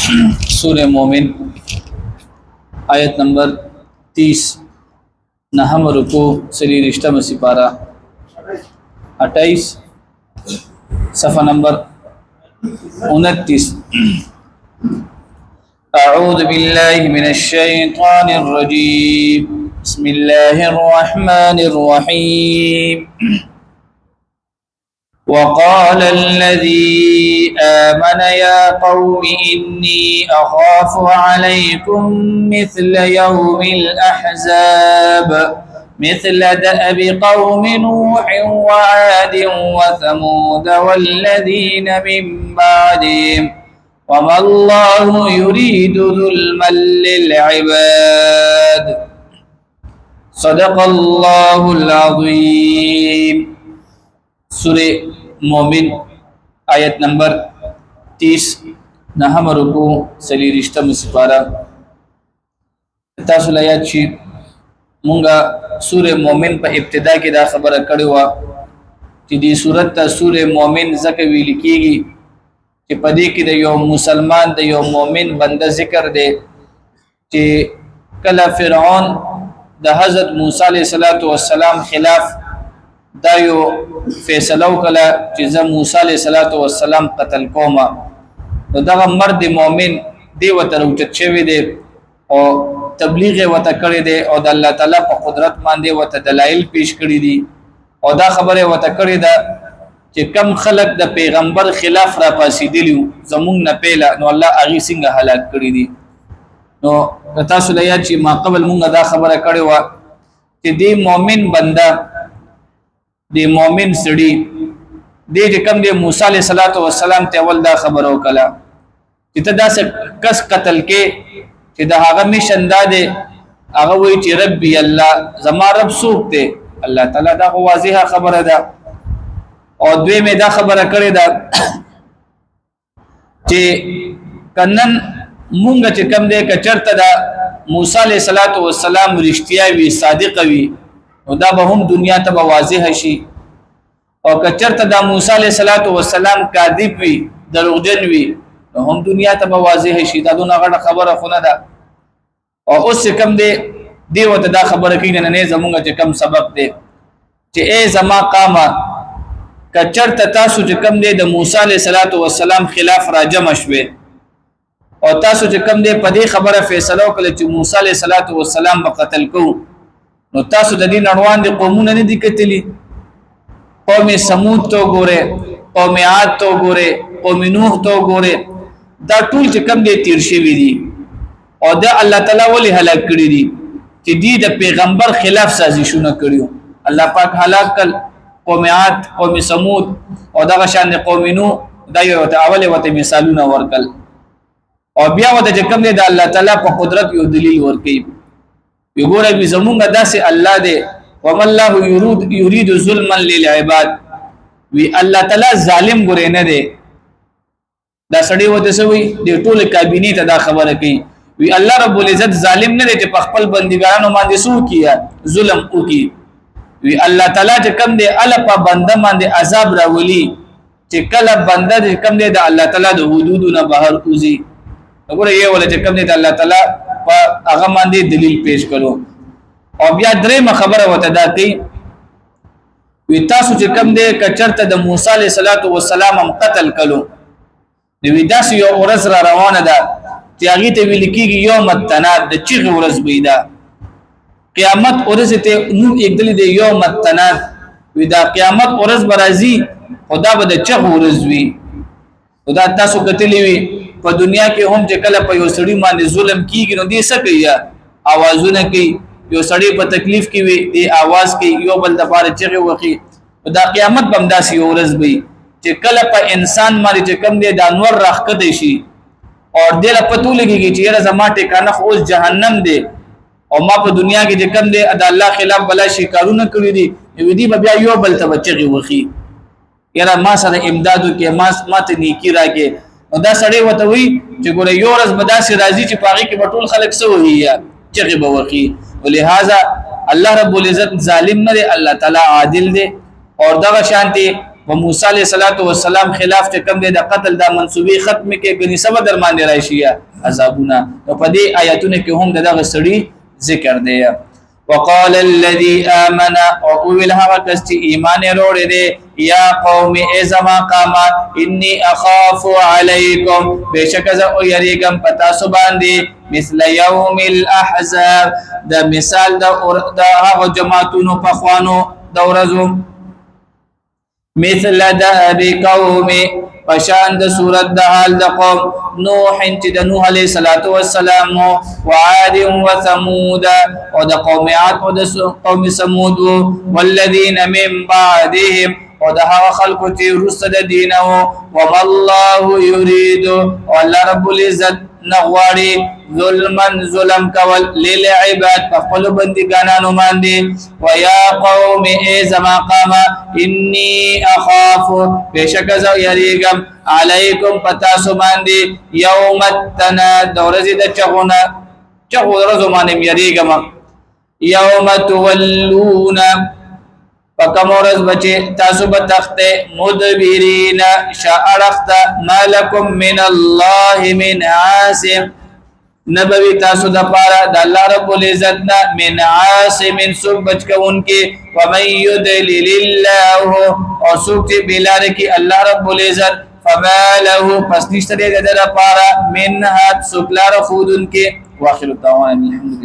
सूर्य मोमिन आयत नंबर 30 नहम रुकू सरी रिश्ता में सिपारा 28 सफ़ा नंबर 29 अऊज़ु बिल्लाहि मिनश शैतानिर रजीम बिस्मिल्लाहिर रहमानिर रहीम وقال الذي آمن يا قوم إني أخاف عليكم مثل يوم الأحزاب مثل دأب قوم نوح وعاد وثمود والذين من بعدهم وما الله يريد ظلما للعباد صدق الله العظيم सूरे मोमिन आयत नंबर 30 नहम रुकू सली रिश्ता में सिपारा तासुल आयत ची मुंगा सूरे मोमिन पर इब्तिदा की दा खबर कड़ी हुआ कि दी सूरत ता सूरे मोमिन ज़के वील कीगी कि पदी की दे यो मुसलमान दे यो मोमिन बंदा जिक्र दे कि कला फिरौन दा हज़रत मूसा अलैहिस्सलातु वस्सलाम खिलाफ दायो फैसला कला चिज़ा मूसा अलैहिस्सलातु वस्सलाम कत्ल कोमा तो दगा मर्द मोमिन दे वतर उचच्छे दे और तबलीग वत करे दे और अल्लाह ताला पर कुदरत मान दे वत दलाइल पेश करी दी और दा खबर वत करे दा कि कम खलक द पैगंबर खिलाफ रा पासी दिलियो जमुन न पेला नो अल्लाह आगी सिंह हलाक करी दी नो कता सुलैया ची मा कबल मुंगा दा खबर करे वा कि दे मोमिन बंदा दे मोमिन सड़ी दे कम दे मूसा अलैहिस्सलातु वस्सलाम ते अवल दा खबरो कला इतदा से कस कत्ल के कि दा हागा मिशन दा दे आगा वही ची रब्बी अल्लाह जमा रब सूखते अल्लाह ताला दा वाज़िहा खबर दा और द्वे में दा खबर करे दा कि कन्नन मुंगा चे कम दे कचरता दा मूसा अलैहिस्सलातु वस्सलाम रिश्तिया वी सादिक वी दा बहुम दुनिया तब वाज़िह शी और कचरत दा मूसा अलैहिस्सलातु वस्सलाम कादिब वी दरोगजन वी हम दुनिया तब वाज़िह शी दा दोना गड़ा खबर खुना दा और उससे कम दे देवत दा खबर की ने जमुंगा चे कम सबक दे चे ए जमा कामा कचरत तासु चे कम दे द मूसा अलैहिस्सलातु वस्सलाम खिलाफ राजमशवे और तासु चे कम दे पदी खबर फैसला कले चे मूसा अलैहिस्सलातु वस्सलाम बकतल को नो तासु द दिन अड़वान दे कौमुन ने दिक्कतली कौम समूद तो गोरे कौम आद तो गोरे कौम नूह तो गोरे दा टूल चे कम दे तीरशी भी दी और दा अल्लाह ताला वली हलाक करी दी कि दी द पैगंबर खिलाफ साजिशु न करियो अल्लाह पाक हलाक कल कौम आद कौम समूद और दा शान दे कौम नूह दा यो अवले वते मिसालु न वर्कल और बिया वते चे कम दे दा अल्लाह ताला पर कुदरत यो दलील वर्कई युगोरा भी जमुंगा दा से अल्लाह दे वमल्लाहु युरीदु जुल्मन लिल इबाद वी अल्लाह ताला जालिम गुरे न दे दा सड़ी होते से हुई दे टोल काबिनी तदा खबर की वी अल्लाह रब्बुल इज्जत जालिम न दे ते पखपल बंदिगानो मांदे सू किया जुल्म उ की वी अल्लाह ताला जे कम दे अलपा बंदा मांदे अजाब रावली जे कल बंदा जे कम दे दा अल्लाह ताला दे हुदूद न बाहर उजी अगर ये वाले जे कम दे अल्लाह ताला आगा मांदे दलील पेश करो और बिया दरे में खबर वतदा की वितासु चे कम दे कचरत द मूसा अलैहिस्सलातु वस्सलाम हम कत्ल कलो विदास यो औरस रा रवाना दा त्यागी ते विलकी की यौम तनाद द चिग औरस बीदा क़यामत औरस ते नु एक दली दे यौम तनाद विदा क़यामत औरस बराजी खुदा बद चिग औरस वी खुदा तासु कतली वी पर दुनिया के हम जे कला पर यो सड़ी मान जुल्म की नो दे सकिया आवाजो न की यो सड़ी पर तकलीफ की वे दे आवाज की यो बल दफार चगे वकी खुदा क़यामत बमदासी औरस भी जे कला पर इंसान मारी जे कम दे दानवर राख कदेशी और दिल पतू लगेगी जे रा जमा ठिकाना उस जहन्नम दे और मा पर दुनिया के जे कम दे अदा अल्लाह खिलाफ बला शिकारू न करी दी विधि बबिया यो बल तबचगे वकी यारा मा सरे इमदादु के मात नीकी राके दा सड़े वत हुई چې ګوره یو ورځ بداسي راځي چې پاغي کې بټول خلق سو هيیا چې بوخي ولهذا الله رب العزت ظالم نه دی الله تعالی عادل دی اور دا شانتي و موسی علیه السلام خلاف چې کوم دی د قتل د منسوبي ختم کې غني سبا در باندې راشي عذابونه. نو په دې آیاتونو کې هم دغه سړي ذکر دی. وقال الذي آمن او ویل هغه کس چې ایمان وروړي دي یا قوم ازما قام اني اخاف عليكم بشک ز او یریګم پتا سو باندې مثل يوم الاحزاب د مثال د هغه جماعتونو په خوانو د ورځو مثل داب قوم پشان د صورت د حال د قوم نوح چې د نوح علیه السلام و عاد و ثمود او د قوم عاد او د قوم ثمود والذین من بعدهم او د هغه خلکو چې وروسته د دین او وما الله یرید او الله رب العزت نغواړي ظلم کول للعباد فخل بندگانانو باندې ويا قوم ازما قام اني اخاف بشک ز یریګم علیکم پتا سو باندې یوم التناد ورځ د چغونه ورځ باندې یریګم یوم تولون فکمورز بچی تاسو بتخت مدبرین شاعرخت مالکم من الله من عاصم نبوی تاسو د پارا د الله رب العزت نا من عاصم سوک بچ کونکي ومن يضلل الله او سوک چې بلار کی الله رب العزت فما له پس نشته د پارا من هات سوک لار خودن کې واخر الدعوان الحمدلله.